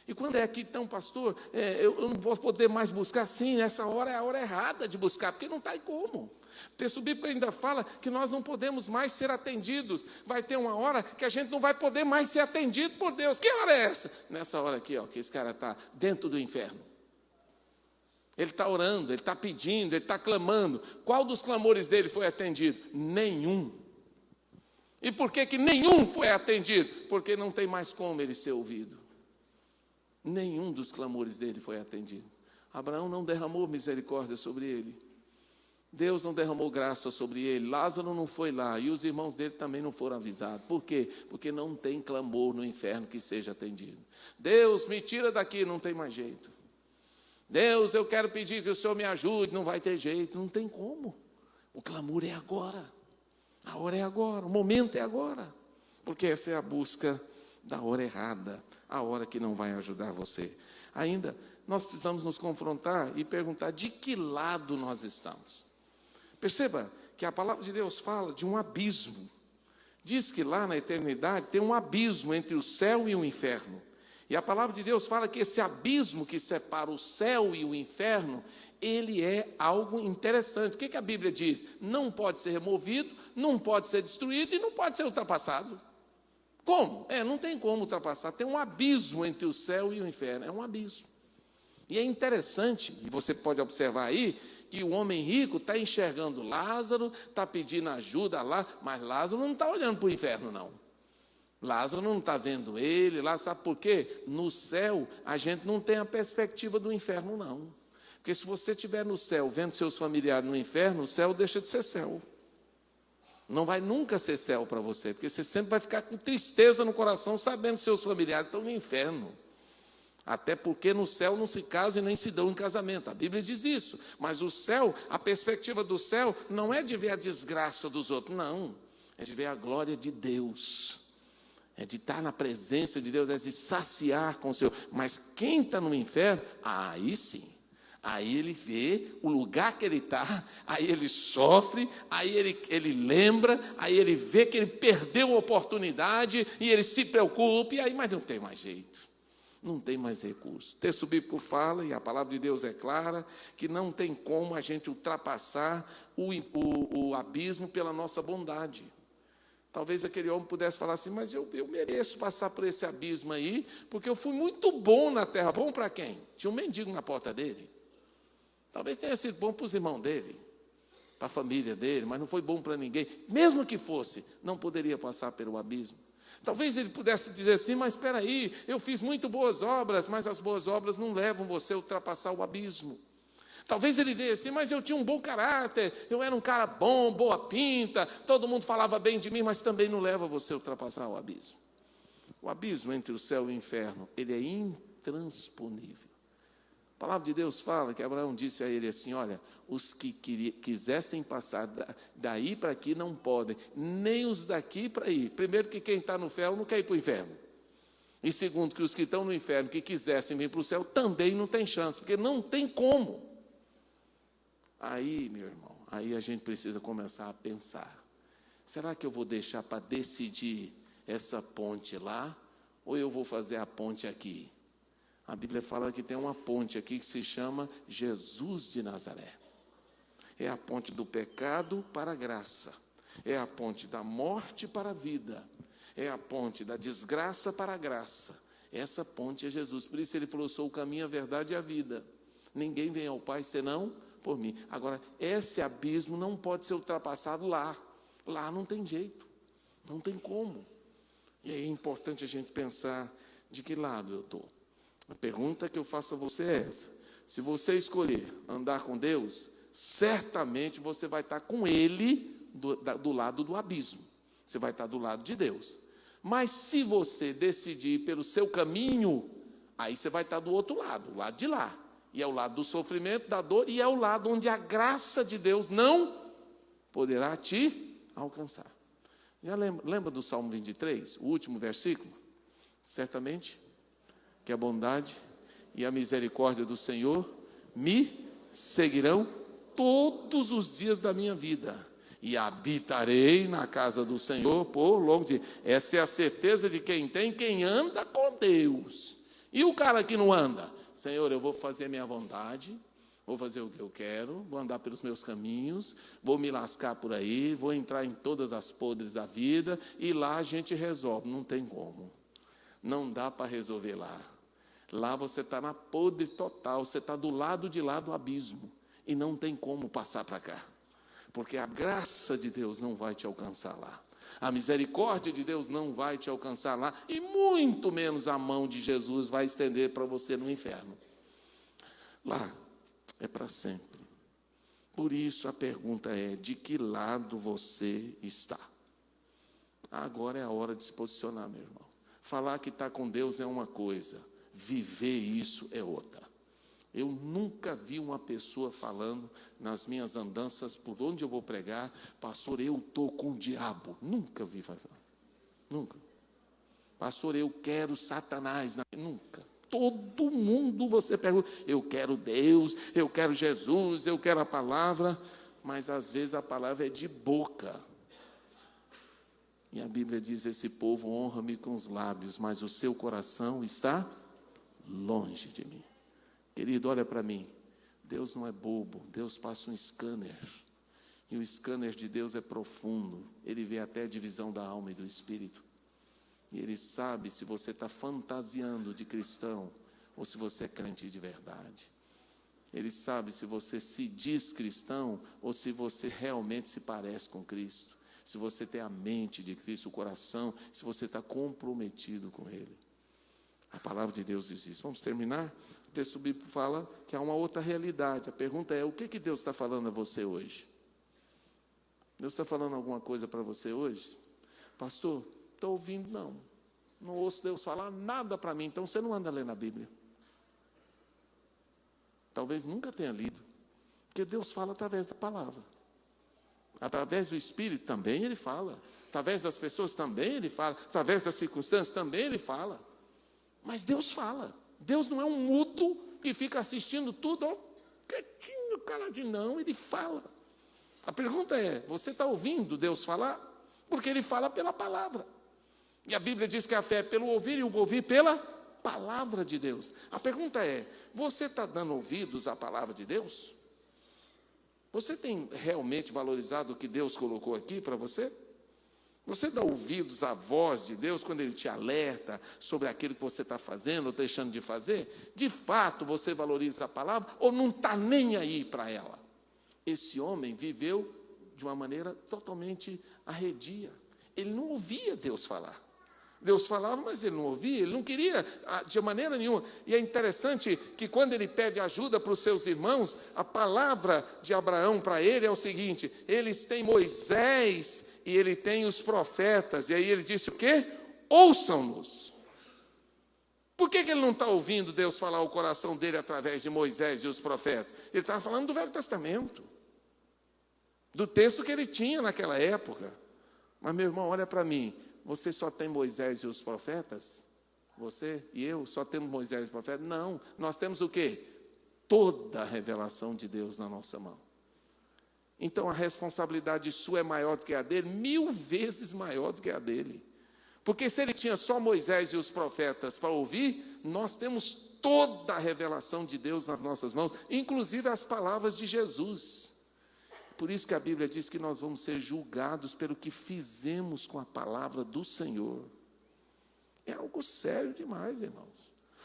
E quando é aqui, então, pastor, eu não vou poder mais buscar? Sim, essa hora é a hora errada de buscar, porque não está como. O texto bíblico ainda fala que nós não podemos mais ser atendidos. Vai ter uma hora que a gente não vai poder mais ser atendido por Deus. Que hora é essa? Nessa hora aqui, ó, que esse cara está dentro do inferno. Ele está orando, ele está pedindo, ele está clamando. Qual dos clamores dele foi atendido? Nenhum. E por que nenhum foi atendido? Porque não tem mais como ele ser ouvido. Nenhum dos clamores dele foi atendido. Abraão não derramou misericórdia sobre ele. Deus não derramou graça sobre ele. Lázaro não foi lá. E os irmãos dele também não foram avisados. Por quê? Porque não tem clamor no inferno que seja atendido. Deus, me tira daqui, não tem mais jeito. Deus, eu quero pedir que o Senhor me ajude, não vai ter jeito. Não tem como. O clamor é agora. A hora é agora, o momento é agora, porque essa é a busca da hora errada, a hora que não vai ajudar você. Ainda, nós precisamos nos confrontar e perguntar de que lado nós estamos. Perceba que a palavra de Deus fala de um abismo. Diz que lá na eternidade tem um abismo entre o céu e o inferno. E a palavra de Deus fala que esse abismo que separa o céu e o inferno, ele é algo interessante. O que a Bíblia diz? Não pode ser removido, não pode ser destruído e não pode ser ultrapassado. Como? Não tem como ultrapassar. Tem um abismo entre o céu e o inferno. É um abismo. E é interessante, e você pode observar aí, que o homem rico está enxergando Lázaro, está pedindo ajuda lá, mas Lázaro não está olhando para o inferno, não. Lázaro não está vendo ele, lá sabe por quê? No céu, a gente não tem a perspectiva do inferno, não. Porque se você estiver no céu, vendo seus familiares no inferno, o céu deixa de ser céu. Não vai nunca ser céu para você, porque você sempre vai ficar com tristeza no coração, sabendo que seus familiares estão no inferno. Até porque no céu não se casa e nem se dão em casamento. A Bíblia diz isso. Mas o céu, a perspectiva do céu, não é de ver a desgraça dos outros, não. É de ver a glória de Deus. É de estar na presença de Deus, é de saciar com o Senhor. Mas quem está no inferno, aí sim. Aí ele vê o lugar que ele está, aí ele sofre, aí ele lembra, aí ele vê que ele perdeu a oportunidade e ele se preocupa, e aí, mas não tem mais jeito, não tem mais recurso. O texto bíblico fala, e a palavra de Deus é clara, que não tem como a gente ultrapassar o abismo pela nossa bondade. Talvez aquele homem pudesse falar assim, mas eu mereço passar por esse abismo aí, porque eu fui muito bom na terra. Bom para quem? Tinha um mendigo na porta dele. Talvez tenha sido bom para os irmãos dele, para a família dele, mas não foi bom para ninguém. Mesmo que fosse, não poderia passar pelo abismo. Talvez ele pudesse dizer assim, mas espera aí, eu fiz muito boas obras, mas as boas obras não levam você a ultrapassar o abismo. Talvez ele disse assim, mas eu tinha um bom caráter, eu era um cara bom, boa pinta, todo mundo falava bem de mim, mas também não leva você a ultrapassar o abismo. O abismo entre o céu e o inferno, ele é intransponível. palavra de Deus fala que Abraão disse a ele assim: olha, os que quisessem passar daí para aqui não podem, nem os daqui para ir. Primeiro, que quem está no ferro não quer ir para o inferno. E segundo, que os que estão no inferno, que quisessem vir para o céu, também não tem chance, porque não tem como. Aí, meu irmão, aí a gente precisa começar a pensar: será que eu vou deixar para decidir essa ponte lá, ou eu vou fazer a ponte aqui? A Bíblia fala que tem uma ponte aqui que se chama Jesus de Nazaré. É a ponte do pecado para a graça. É a ponte da morte para a vida. É a ponte da desgraça para a graça. Essa ponte é Jesus. Por isso ele falou: sou o caminho, a verdade e a vida. Ninguém vem ao Pai senão por mim. Agora, esse abismo não pode ser ultrapassado lá. Lá não tem jeito. Não tem como. E aí é importante a gente pensar de que lado eu estou. A pergunta que eu faço a você é essa: se você escolher andar com Deus, certamente você vai estar com Ele do lado do abismo. Você vai estar do lado de Deus. Mas se você decidir ir pelo seu caminho, aí você vai estar do outro lado, o lado de lá. E é o lado do sofrimento, da dor, e é o lado onde a graça de Deus não poderá te alcançar. Já lembra do Salmo 23, o último versículo? Certamente que a bondade e a misericórdia do Senhor me seguirão todos os dias da minha vida, e habitarei na casa do Senhor por longos dias. Essa é a certeza de quem anda com Deus. E o cara que não anda? Senhor, eu vou fazer a minha vontade, vou fazer o que eu quero, vou andar pelos meus caminhos, vou me lascar por aí, vou entrar em todas as podres da vida, e lá a gente resolve. Não tem como. Não dá para resolver lá. Lá você está na podre total, você está do lado de lá do abismo, e não tem como passar para cá, porque a graça de Deus não vai te alcançar lá, a misericórdia de Deus não vai te alcançar lá, e muito menos a mão de Jesus vai estender para você no inferno. Lá é para sempre. Por isso a pergunta é: de que lado você está? Agora é a hora de se posicionar, meu irmão. Falar que está com Deus é uma coisa, viver isso é outra. Eu nunca vi uma pessoa falando nas minhas andanças, por onde eu vou pregar: pastor, eu estou com o diabo. Nunca vi fazer. Nunca. Pastor, eu quero Satanás. Nunca. Todo mundo você pergunta: eu quero Deus, eu quero Jesus, eu quero a palavra. Mas às vezes a palavra é de boca. E a Bíblia diz: esse povo honra-me com os lábios, mas o seu coração está longe de mim. Querido, olha para mim. Deus não é bobo. Deus passa um scanner. E o scanner de Deus é profundo. Ele vê até a divisão da alma e do espírito. E Ele sabe se você está fantasiando de cristão ou se você é crente de verdade. Ele sabe se você se diz cristão ou se você realmente se parece com Cristo. Se você tem a mente de Cristo, o coração, se você está comprometido com Ele. A palavra de Deus diz isso. Vamos terminar? O texto bíblico fala que há uma outra realidade. A pergunta é: o que Deus está falando a você hoje? Deus está falando alguma coisa para você hoje? Pastor, estou ouvindo, não ouço Deus falar nada para mim. Então você não anda lendo a Bíblia. Talvez nunca tenha lido, porque Deus fala através da palavra. Através do Espírito também Ele fala. Através das pessoas também Ele fala. Através das circunstâncias também Ele fala. Mas Deus fala. Deus não é um mudo que fica assistindo tudo, ó, quietinho, caladinho. Não, Ele fala. A pergunta é: você está ouvindo Deus falar? Porque Ele fala pela palavra. E a Bíblia diz que a fé é pelo ouvir e o ouvir pela palavra de Deus. A pergunta é: você está dando ouvidos à palavra de Deus? Você tem realmente valorizado o que Deus colocou aqui para você? Você dá ouvidos à voz de Deus quando Ele te alerta sobre aquilo que você está fazendo ou deixando de fazer? De fato, você valoriza a palavra ou não está nem aí para ela? Esse homem viveu de uma maneira totalmente arredia. Ele não ouvia Deus falar. Deus falava, mas ele não ouvia, ele não queria de maneira nenhuma. E é interessante que quando ele pede ajuda para os seus irmãos, a palavra de Abraão para ele é o seguinte: eles têm Moisés e ele tem os profetas. E aí ele disse o quê? Ouçam-nos. Por que ele não está ouvindo Deus falar o coração dele através de Moisés e os profetas? Ele estava falando do Velho Testamento, do texto que ele tinha naquela época. Mas, meu irmão, olha para mim, você só tem Moisés e os profetas? Você e eu só temos Moisés e os profetas? Não, nós temos o quê? Toda a revelação de Deus na nossa mão. Então a responsabilidade sua é maior do que a dele, 1000 vezes maior do que a dele. Porque se ele tinha só Moisés e os profetas para ouvir, nós temos toda a revelação de Deus nas nossas mãos, inclusive as palavras de Jesus. Por isso que a Bíblia diz que nós vamos ser julgados pelo que fizemos com a palavra do Senhor. É algo sério demais, irmãos.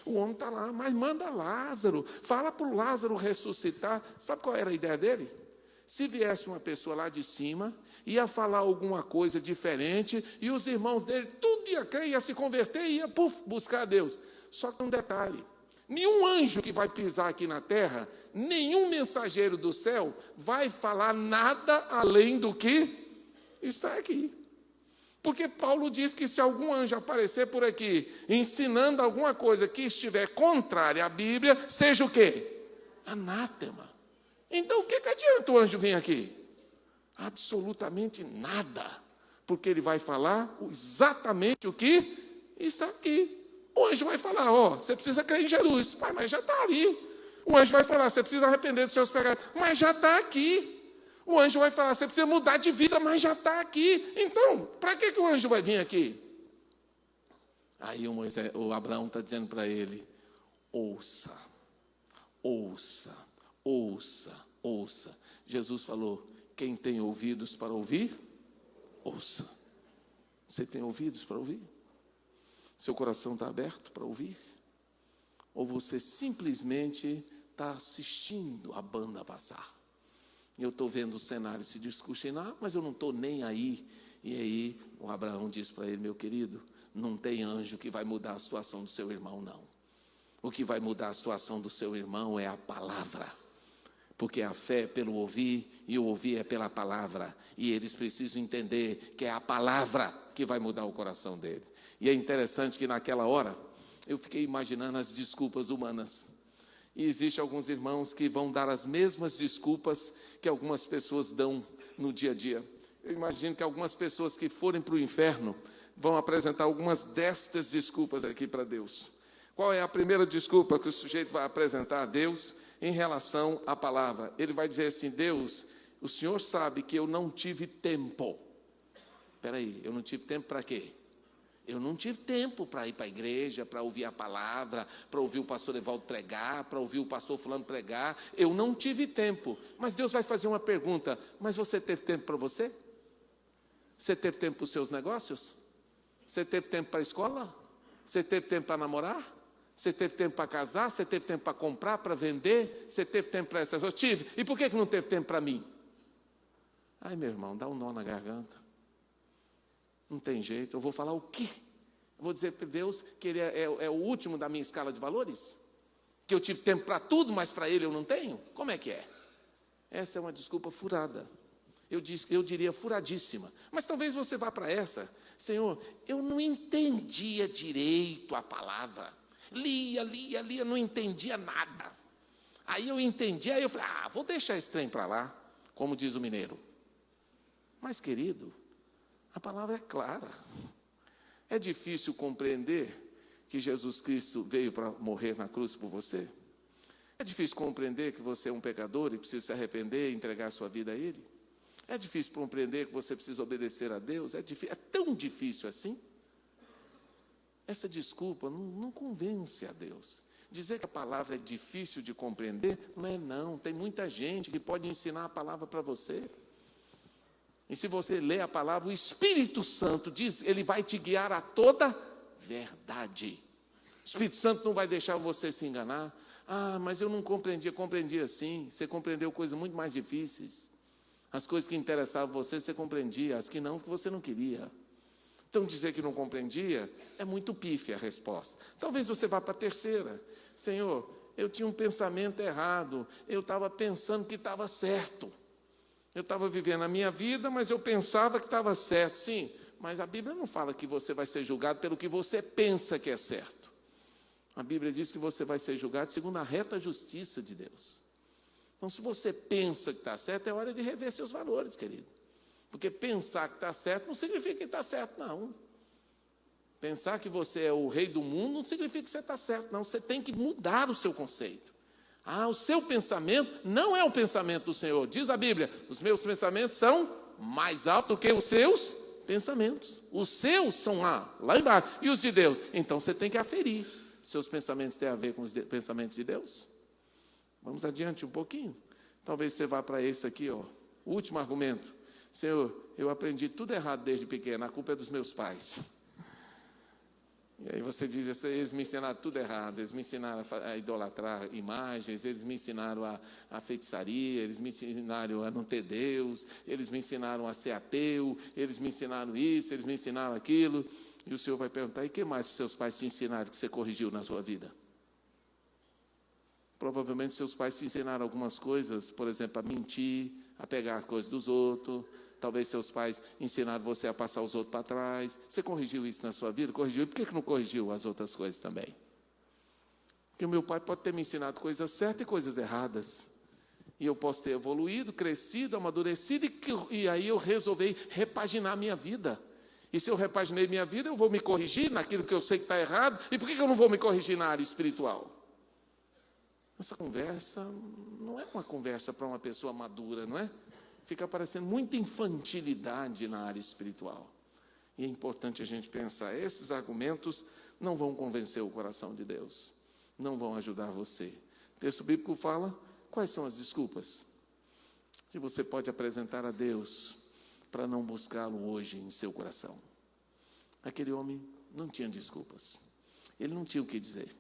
O homem está lá, mas manda Lázaro, fala para o Lázaro ressuscitar. Sabe qual era a ideia dele? Se viesse uma pessoa lá de cima, ia falar alguma coisa diferente, e os irmãos dele, tudo ia crer, ia se converter, ia buscar a Deus. Só que um detalhe, nenhum anjo que vai pisar aqui na terra, nenhum mensageiro do céu, vai falar nada além do que está aqui. Porque Paulo diz que se algum anjo aparecer por aqui, ensinando alguma coisa que estiver contrária à Bíblia, seja o quê? Anátema. Então, o que adianta o anjo vir aqui? Absolutamente nada, porque ele vai falar exatamente o que está aqui. O anjo vai falar, você precisa crer em Jesus, mas já está ali. O anjo vai falar, você precisa arrepender dos seus pecados, mas já está aqui. O anjo vai falar, você precisa mudar de vida, mas já está aqui. Então, para que o anjo vai vir aqui? Aí o Abraão está dizendo para ele, ouça. Jesus falou, quem tem ouvidos para ouvir, ouça. Você tem ouvidos para ouvir? Seu coração está aberto para ouvir? Ou você simplesmente está assistindo a banda passar? Eu estou vendo o cenário se descortinar, mas eu não estou nem aí. E aí o Abraão diz para ele, meu querido, não tem anjo que vai mudar a situação do seu irmão, não. O que vai mudar a situação do seu irmão é a palavra. Porque a fé é pelo ouvir, e o ouvir é pela palavra. E eles precisam entender que é a palavra que vai mudar o coração deles. E é interessante que naquela hora, eu fiquei imaginando as desculpas humanas. E existem alguns irmãos que vão dar as mesmas desculpas que algumas pessoas dão no dia a dia. Eu imagino que algumas pessoas que forem para o inferno vão apresentar algumas destas desculpas aqui para Deus. Qual é a primeira desculpa que o sujeito vai apresentar a Deus em relação à palavra? Ele vai dizer assim, Deus, o Senhor sabe que eu não tive tempo. Espera aí, eu não tive tempo para quê? Eu não tive tempo para ir para a igreja, para ouvir a palavra, para ouvir o pastor Evaldo pregar, para ouvir o pastor fulano pregar. Eu não tive tempo. Mas Deus vai fazer uma pergunta, mas você teve tempo para você? Você teve tempo para os seus negócios? Você teve tempo para a escola? Você teve tempo para namorar? Você teve tempo para casar? Você teve tempo para comprar, para vender? Você teve tempo para essas coisas? Tive. E por que não teve tempo para mim? Ai, meu irmão, dá um nó na garganta. Não tem jeito. Eu vou falar o quê? Eu vou dizer para Deus que Ele é o último da minha escala de valores? Que eu tive tempo para tudo, mas para Ele eu não tenho? Como é que é? Essa é uma desculpa furada. Eu diria furadíssima. Mas talvez você vá para essa. Senhor, eu não entendia direito a palavra. Lia, não entendia nada. Aí eu entendi, aí eu falei, vou deixar esse trem para lá, como diz o mineiro. Mas, querido, a palavra é clara. É difícil compreender que Jesus Cristo veio para morrer na cruz por você? É difícil compreender que você é um pecador e precisa se arrepender e entregar a sua vida a Ele? É difícil compreender que você precisa obedecer a Deus? É tão difícil assim? Essa desculpa não convence a Deus. Dizer que a palavra é difícil de compreender, não. Tem muita gente que pode ensinar a palavra para você. E se você ler a palavra, o Espírito Santo diz, ele vai te guiar a toda verdade. O Espírito Santo não vai deixar você se enganar. Mas eu não compreendia sim. Você compreendeu coisas muito mais difíceis. As coisas que interessavam você compreendia. As que você não queria. Então, dizer que não compreendia é muito pífia a resposta. Talvez você vá para a terceira. Senhor, eu tinha um pensamento errado. Eu estava pensando que estava certo. Eu estava vivendo a minha vida, mas eu pensava que estava certo. Sim, mas a Bíblia não fala que você vai ser julgado pelo que você pensa que é certo. A Bíblia diz que você vai ser julgado segundo a reta justiça de Deus. Então, se você pensa que está certo, é hora de rever seus valores, querido. Porque pensar que está certo não significa que está certo, não. Pensar que você é o rei do mundo não significa que você está certo, não. Você tem que mudar o seu conceito. O seu pensamento não é o pensamento do Senhor. Diz a Bíblia, os meus pensamentos são mais altos do que os seus pensamentos. Os seus são lá embaixo. E os de Deus? Então, você tem que aferir. Seus pensamentos têm a ver com os pensamentos de Deus? Vamos adiante um pouquinho. Talvez você vá para esse aqui, ó. O último argumento. Senhor, eu aprendi tudo errado desde pequeno, a culpa é dos meus pais. E aí você diz, eles me ensinaram tudo errado, eles me ensinaram a idolatrar imagens, eles me ensinaram a feitiçaria, eles me ensinaram a não ter Deus, eles me ensinaram a ser ateu, eles me ensinaram isso, eles me ensinaram aquilo. E o Senhor vai perguntar, e o que mais os seus pais te ensinaram que você corrigiu na sua vida? Provavelmente seus pais te ensinaram algumas coisas, por exemplo, a mentir, a pegar as coisas dos outros. Talvez seus pais ensinaram você a passar os outros para trás. Você corrigiu isso na sua vida? Corrigiu. E por que não corrigiu as outras coisas também? Porque o meu pai pode ter me ensinado coisas certas e coisas erradas. E eu posso ter evoluído, crescido, amadurecido, e aí eu resolvi repaginar a minha vida. E se eu repaginei minha vida, eu vou me corrigir naquilo que eu sei que está errado. E por que eu não vou me corrigir na área espiritual? Essa conversa não é uma conversa para uma pessoa madura, não é? Fica parecendo muita infantilidade na área espiritual. E é importante a gente pensar, esses argumentos não vão convencer o coração de Deus, não vão ajudar você. O texto bíblico fala, quais são as desculpas que você pode apresentar a Deus para não buscá-lo hoje em seu coração? Aquele homem não tinha desculpas, ele não tinha o que dizer.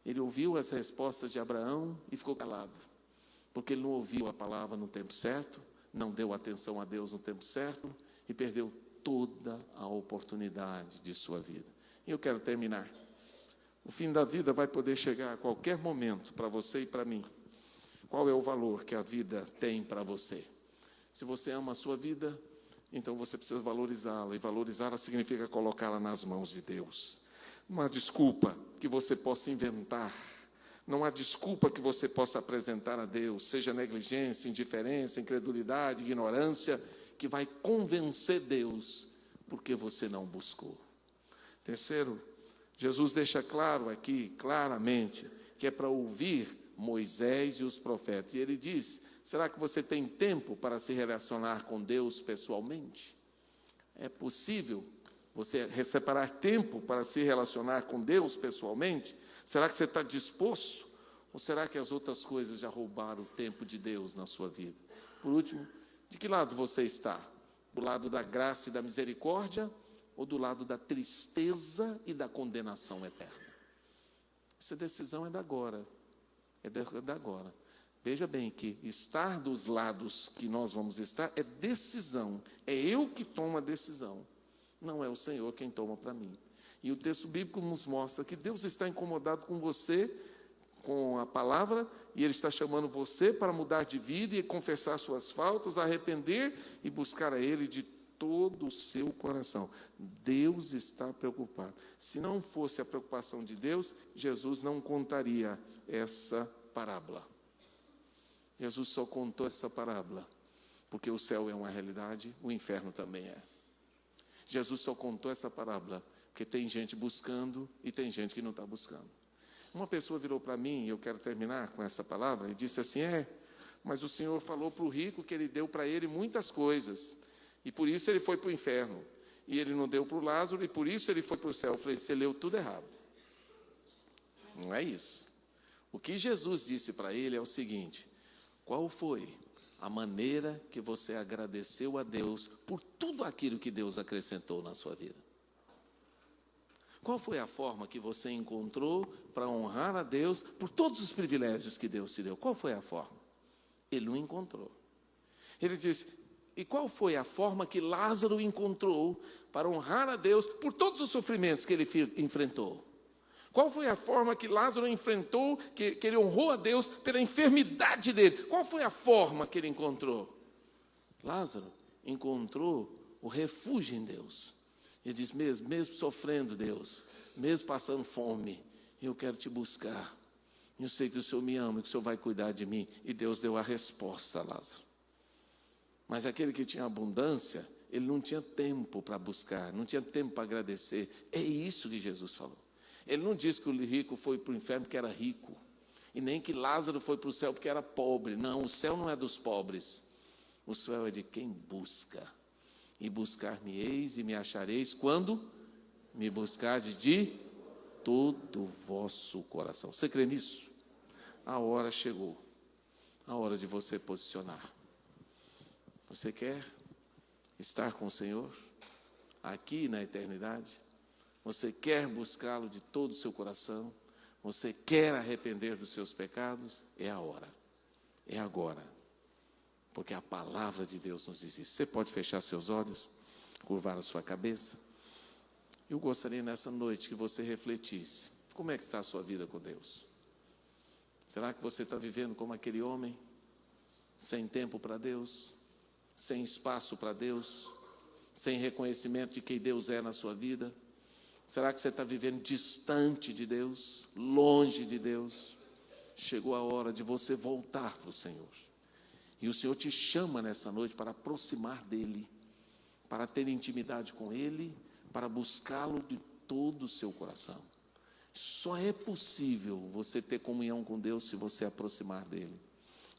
Ele ouviu as respostas de Abraão e ficou calado. Porque ele não ouviu a palavra no tempo certo, não deu atenção a Deus no tempo certo e perdeu toda a oportunidade de sua vida. E eu quero terminar. O fim da vida vai poder chegar a qualquer momento para você e para mim. Qual é o valor que a vida tem para você? Se você ama a sua vida, então você precisa valorizá-la. E valorizá-la significa colocá-la nas mãos de Deus. Não há desculpa que você possa inventar. Não há desculpa que você possa apresentar a Deus, seja negligência, indiferença, incredulidade, ignorância, que vai convencer Deus, porque você não buscou. Terceiro, Jesus deixa claro aqui, claramente, que é para ouvir Moisés e os profetas. E ele diz, será que você tem tempo para se relacionar com Deus pessoalmente? É possível você separar tempo para se relacionar com Deus pessoalmente? Será que você está disposto? Ou será que as outras coisas já roubaram o tempo de Deus na sua vida? Por último, de que lado você está? Do lado da graça e da misericórdia ou do lado da tristeza e da condenação eterna? Essa decisão é da agora. É da agora. Veja bem que estar dos lados que nós vamos estar é decisão. É eu que tomo a decisão. Não é o Senhor quem toma para mim. E o texto bíblico nos mostra que Deus está incomodado com você, com a palavra, e Ele está chamando você para mudar de vida e confessar suas faltas, arrepender e buscar a Ele de todo o seu coração. Deus está preocupado. Se não fosse a preocupação de Deus, Jesus não contaria essa parábola. Jesus só contou essa parábola porque o céu é uma realidade, o inferno também é. Jesus só contou essa parábola porque tem gente buscando e tem gente que não está buscando. Uma pessoa virou para mim, e eu quero terminar com essa palavra, e disse assim, mas o Senhor falou para o rico que Ele deu para ele muitas coisas, e por isso ele foi para o inferno, e Ele não deu para o Lázaro, e por isso ele foi para o céu. Eu falei, você leu tudo errado. Não é isso. O que Jesus disse para ele é o seguinte, qual foi a maneira que você agradeceu a Deus por tudo aquilo que Deus acrescentou na sua vida? Qual foi a forma que você encontrou para honrar a Deus por todos os privilégios que Deus te deu? Qual foi a forma? Ele não encontrou. Ele disse, e qual foi a forma que Lázaro encontrou para honrar a Deus por todos os sofrimentos que ele enfrentou? Qual foi a forma que Lázaro enfrentou, que ele honrou a Deus pela enfermidade dele? Qual foi a forma que ele encontrou? Lázaro encontrou o refúgio em Deus. Ele diz, mesmo sofrendo, Deus, mesmo passando fome, Eu quero te buscar. Eu sei que o Senhor me ama, que o Senhor vai cuidar de mim. E Deus deu a resposta a Lázaro. Mas aquele que tinha abundância, ele não tinha tempo para buscar, não tinha tempo para agradecer. É isso que Jesus falou. Ele não disse que o rico foi para o inferno porque era rico. E nem que Lázaro foi para o céu porque era pobre. Não, o céu não é dos pobres. O céu é de quem busca. E buscar-me-eis e me achareis quando me buscardes de todo o vosso coração. Você crê nisso? A hora chegou. A hora de você posicionar. Você quer estar com o Senhor aqui na eternidade? Você quer buscá-lo de todo o seu coração? Você quer arrepender dos seus pecados? É a hora. É agora. Porque a palavra de Deus nos diz isso. Você pode fechar seus olhos, curvar a sua cabeça. Eu gostaria nessa noite que você refletisse. Como é que está a sua vida com Deus? Será que você está vivendo como aquele homem? Sem tempo para Deus? Sem espaço para Deus? Sem reconhecimento de quem Deus é na sua vida? Será que você está vivendo distante de Deus? Longe de Deus? Chegou a hora de você voltar para o Senhor. E o Senhor te chama nessa noite para aproximar dEle, para ter intimidade com Ele, para buscá-lo de todo o seu coração. Só é possível você ter comunhão com Deus se você aproximar dEle.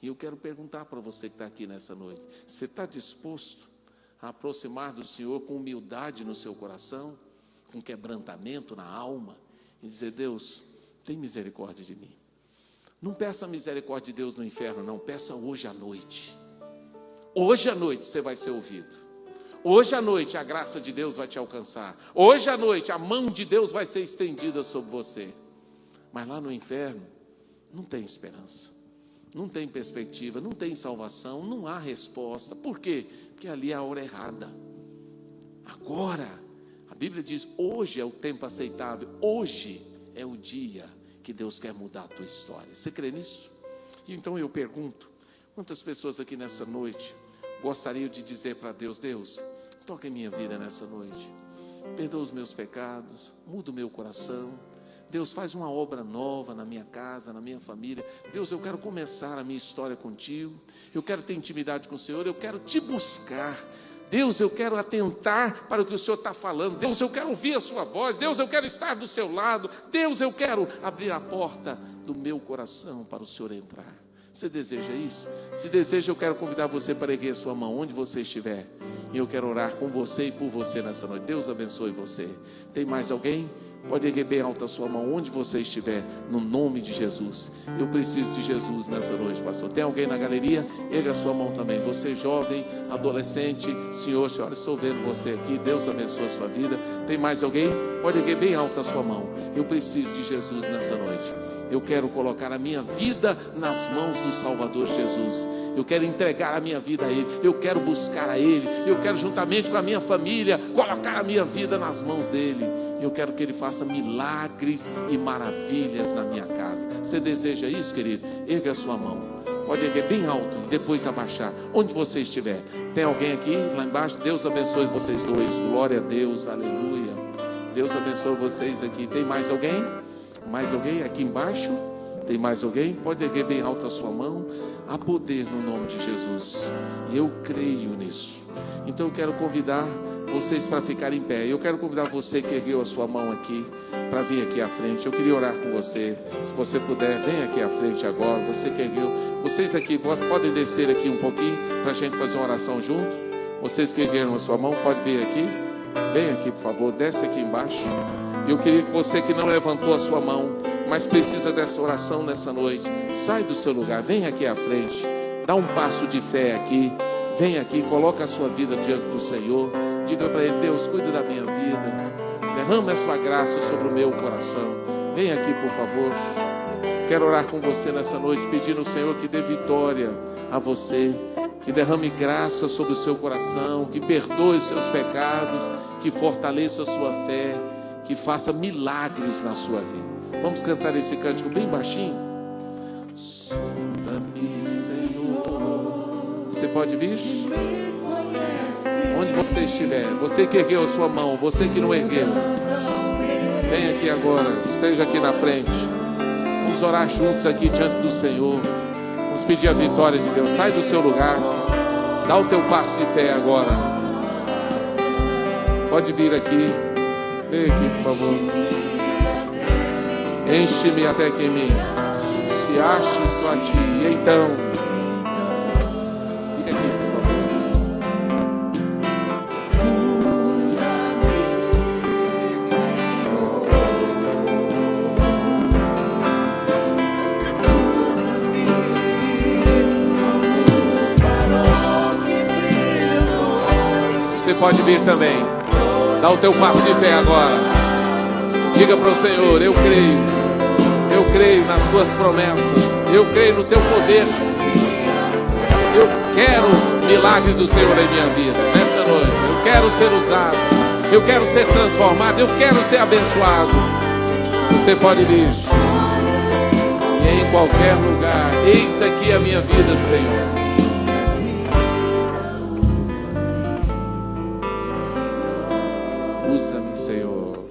E eu quero perguntar para você que está aqui nessa noite, você está disposto a aproximar do Senhor com humildade no seu coração, com quebrantamento na alma, e dizer: Deus, tem misericórdia de mim. Não peça misericórdia de Deus no inferno, não. Peça hoje à noite. Hoje à noite você vai ser ouvido. Hoje à noite a graça de Deus vai te alcançar. Hoje à noite a mão de Deus vai ser estendida sobre você. Mas lá no inferno não tem esperança. Não tem perspectiva, não tem salvação, não há resposta. Por quê? Porque ali é a hora errada. Agora, a Bíblia diz, hoje é o tempo aceitável. Hoje é o dia que Deus quer mudar a tua história. Você crê nisso? E então eu pergunto, quantas pessoas aqui nessa noite gostariam de dizer para Deus: Deus, toca em minha vida nessa noite. Perdoa os meus pecados, muda o meu coração. Deus, faz uma obra nova na minha casa, na minha família. Deus, eu quero começar a minha história contigo. Eu quero ter intimidade com o Senhor. Eu quero te buscar. Deus, eu quero atentar para o que o Senhor está falando. Deus, eu quero ouvir a sua voz. Deus, eu quero estar do seu lado. Deus, eu quero abrir a porta do meu coração para o Senhor entrar. Você deseja isso? Se deseja, eu quero convidar você para erguer a sua mão onde você estiver. E eu quero orar com você e por você nessa noite. Deus abençoe você. Tem mais alguém? Pode erguer bem alta a sua mão onde você estiver, no nome de Jesus. Eu preciso de Jesus nessa noite, pastor. Tem alguém na galeria? Erga a sua mão também. Você jovem, adolescente, senhor, senhora, estou vendo você aqui. Deus abençoe a sua vida. Tem mais alguém? Pode erguer bem alta a sua mão. Eu preciso de Jesus nessa noite. Eu quero colocar a minha vida nas mãos do Salvador Jesus. Eu quero entregar a minha vida a Ele. Eu quero buscar a Ele. Eu quero, juntamente com a minha família, colocar a minha vida nas mãos dEle. Eu quero que Ele faça milagres e maravilhas na minha casa. Você deseja isso, querido? Erga a sua mão. Pode erguer bem alto e depois abaixar. Onde você estiver. Tem alguém aqui, lá embaixo? Deus abençoe vocês dois. Glória a Deus, aleluia. Deus abençoe vocês aqui. Tem mais alguém? Mais alguém aqui embaixo? Tem mais alguém? Pode erguer bem alto a sua mão. Há poder no nome de Jesus. Eu creio nisso. Então eu quero convidar vocês para ficarem em pé. Eu quero convidar você que ergueu a sua mão aqui para vir aqui à frente. Eu queria orar com você. Se você puder, vem aqui à frente agora. Você que ergueu. Vocês aqui podem descer aqui um pouquinho para a gente fazer uma oração junto. Vocês que ergueram a sua mão, pode vir aqui. Vem aqui, por favor. Desce aqui embaixo. Eu queria que você que não levantou a sua mão, mas precisa dessa oração nessa noite, sai do seu lugar, vem aqui à frente, dá um passo de fé aqui, vem aqui, coloca a sua vida diante do Senhor, diga para Ele: Deus, cuida da minha vida, derrama a sua graça sobre o meu coração. Vem aqui, por favor. Quero orar com você nessa noite, pedindo ao Senhor que dê vitória a você, que derrame graça sobre o seu coração, que perdoe os seus pecados, que fortaleça a sua fé, que faça milagres na sua vida. Vamos cantar esse cântico bem baixinho. Sonda-me, Senhor. Você pode vir? Onde você estiver. Você que ergueu a sua mão, você que não ergueu. Vem aqui agora, esteja aqui na frente. Vamos orar juntos aqui diante do Senhor. Vamos pedir a vitória de Deus. Sai do seu lugar. Dá o teu passo de fé agora. Pode vir aqui. Vem aqui, por favor. Enche-me até que me se ache só a ti. E então, fica aqui, por favor. Você pode vir também. Dá o teu passo de fé agora. Diga para o Senhor: eu creio nas tuas promessas, eu creio no teu poder, eu quero o milagre do Senhor em minha vida, nessa noite. Eu quero ser usado, eu quero ser transformado, eu quero ser abençoado. Você pode vir, e em qualquer lugar. Eis aqui a minha vida, Senhor. Usa-me, Senhor.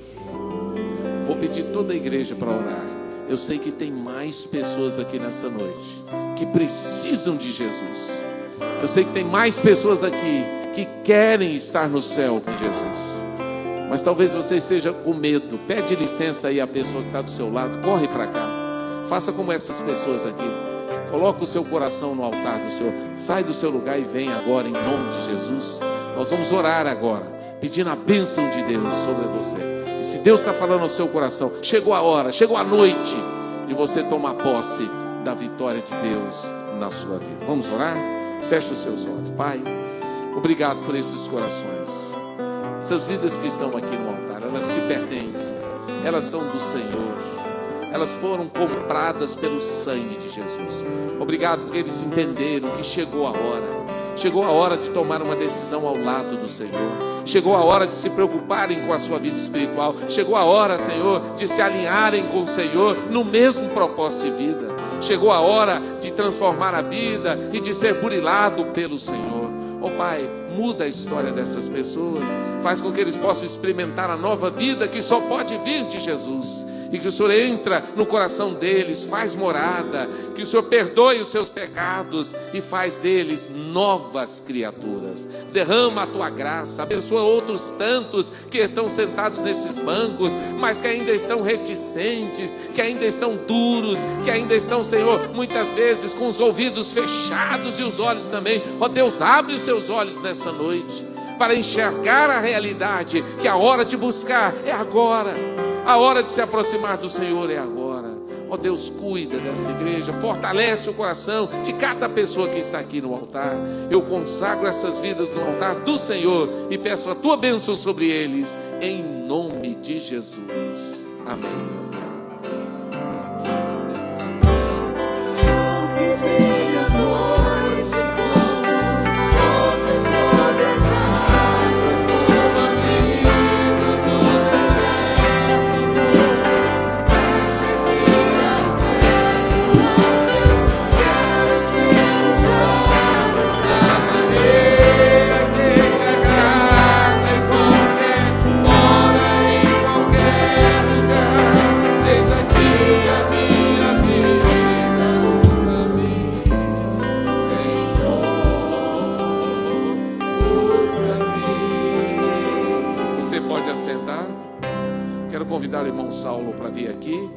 Vou pedir toda a igreja para orar. Eu sei que tem mais pessoas aqui nessa noite que precisam de Jesus. Eu sei que tem mais pessoas aqui que querem estar no céu com Jesus. Mas talvez você esteja com medo. Pede licença aí à pessoa que está do seu lado. Corre para cá. Faça como essas pessoas aqui. Coloca o seu coração no altar do Senhor. Sai do seu lugar e vem agora em nome de Jesus. Nós vamos orar agora, pedindo a bênção de Deus sobre você. E se Deus está falando ao seu coração, chegou a hora, chegou a noite de você tomar posse da vitória de Deus na sua vida. Vamos orar? Feche os seus olhos. Pai, obrigado por esses corações. Essas vidas que estão aqui no altar, elas te pertencem. Elas são do Senhor. Elas foram compradas pelo sangue de Jesus. Obrigado porque eles entenderam que chegou a hora. Chegou a hora de tomar uma decisão ao lado do Senhor. Chegou a hora de se preocuparem com a sua vida espiritual. Chegou a hora, Senhor, de se alinharem com o Senhor no mesmo propósito de vida. Chegou a hora de transformar a vida e de ser burilado pelo Senhor. Oh Pai, muda a história dessas pessoas. Faz com que eles possam experimentar a nova vida que só pode vir de Jesus. E que o Senhor entra no coração deles, faz morada, que o Senhor perdoe os seus pecados e faz deles novas criaturas. Derrama a tua graça, abençoa outros tantos que estão sentados nesses bancos, mas que ainda estão reticentes, que ainda estão duros, que ainda estão, Senhor, muitas vezes com os ouvidos fechados e os olhos também. Ó Deus, abre os seus olhos nessa noite para enxergar a realidade, que a hora de buscar é agora. A hora de se aproximar do Senhor é agora. Ó Deus, cuida dessa igreja, fortalece o coração de cada pessoa que está aqui no altar. Eu consagro essas vidas no altar do Senhor e peço a tua bênção sobre eles, em nome de Jesus. Amém. Convidar o irmão Saulo para vir aqui.